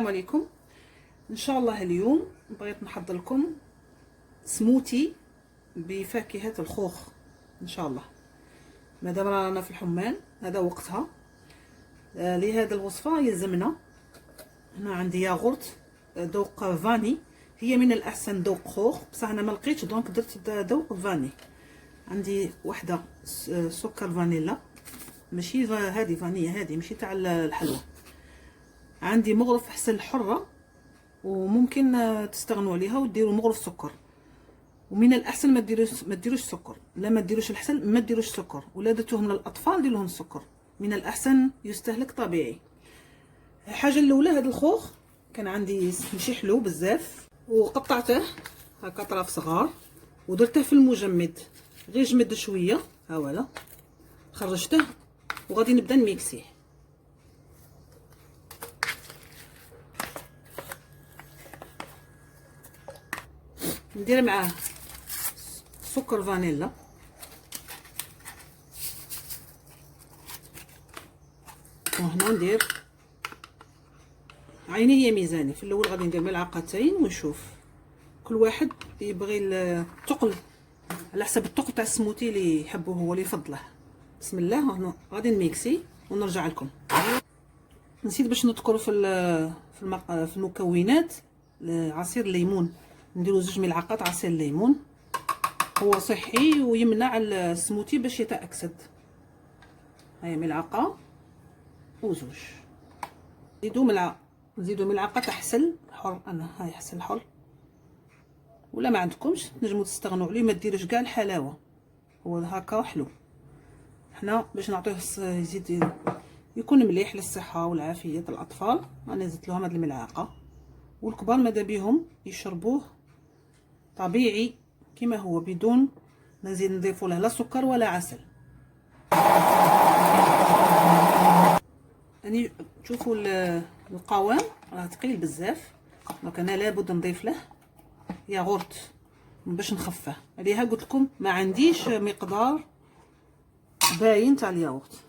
السلام عليكم. ان شاء الله اليوم بغيت نحضر لكم سموتي بفاكهه الخوخ. ان شاء الله مادام رانا في الحمان هذا وقتها. لهذا الوصفه يلزمنا هنا عندي ياغورت ذوق فاني، هي من الاحسن ذوق خوخ بصح انا ما لقيتش دونك درت ذوق فاني. عندي وحده سكر فانيلا، ماشي هذه فانية، هذه ماشي تاع الحلوى. عندي مغرف حسل حره وممكن تستغنوا عليها وديروا مغرف سكر، ومن الاحسن ما ديروش سكر، لا ما ديروش الحسل ما ديروش سكر، ولا درتوهم للاطفال دير لهم السكر، من الاحسن يستهلك طبيعي. الحاجه الاولى هذا الخوخ كان عندي ماشي حلو بزاف وقطعته هكا طراف صغار ودرته في المجمد، غير جمد شويه ها ولا خرجته وغادي نبدا نميكسيه. ندير معاه سكر فانيلا وهنا ندير عيني هي ميزاني. في الاول غادي ندير ملعقتين ونشوف كل واحد يبغي الثقل على حسب الثقل تاع السموتي اللي يحبه هو اللي يفضله. بسم الله. هنا غادي نميكسي ونرجع لكم. نسيت باش نذكر في المكونات عصير الليمون، نديرو 2 ملعقات عصير الليمون، هو صحي ويمنع السموتي باش يتأكسد. هاي ملعقه وزوج. نزيدو ملعقه تاع حسل حر، انا هاي حسل حر، ولا ما عندكمش تنجموا تستغنوا عليه، ما ديروش كاع الحلاوه، هو هكا حلو. حنا باش نعطيه يزيد يكون مليح للصحه والعافيه ديال الاطفال. انا زدت لهم هاد الملعقه، والكبار ماذا بيهم يشربوه طبيعي كما هو بدون نزيد نضيفوا له لا سكر ولا عسل. يعني تشوفوا القوام راه ثقيل بزاف، دونك انا لابد نضيف له ياغورت باش نخفه. عليها قلت لكم ما عنديش مقدار باين تاع الياغورت،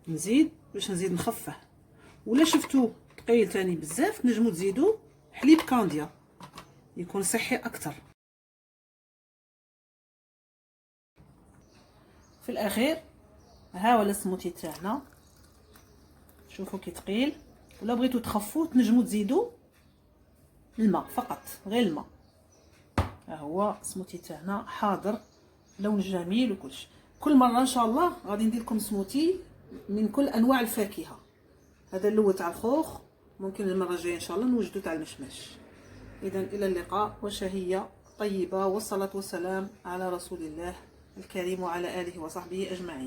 نزيد باش نزيد نخفه. ولا شفتوه ثقيل ثاني بزاف نجموا تزيدوا حليب كانديا يكون صحي اكثر. في الاخير ها ولا السموتي تاعنا، شوفوا كي ثقيل. ولا بغيتو تخفوه تنجموا تزيدوا الماء فقط، غير الماء. ها هو السموتي تاعنا حاضر، لون جميل وكلش. كل مره ان شاء الله غادي ندير لكم سموتي من كل انواع الفاكهه. هذا الاول تاع الخوخ، ممكن المره الجايه ان شاء الله نوجدوا تاع المشماش. اذا الى اللقاء وشهيه طيبه، والصلاه والسلام على رسول الله الكريم وعلى اله وصحبه اجمعين.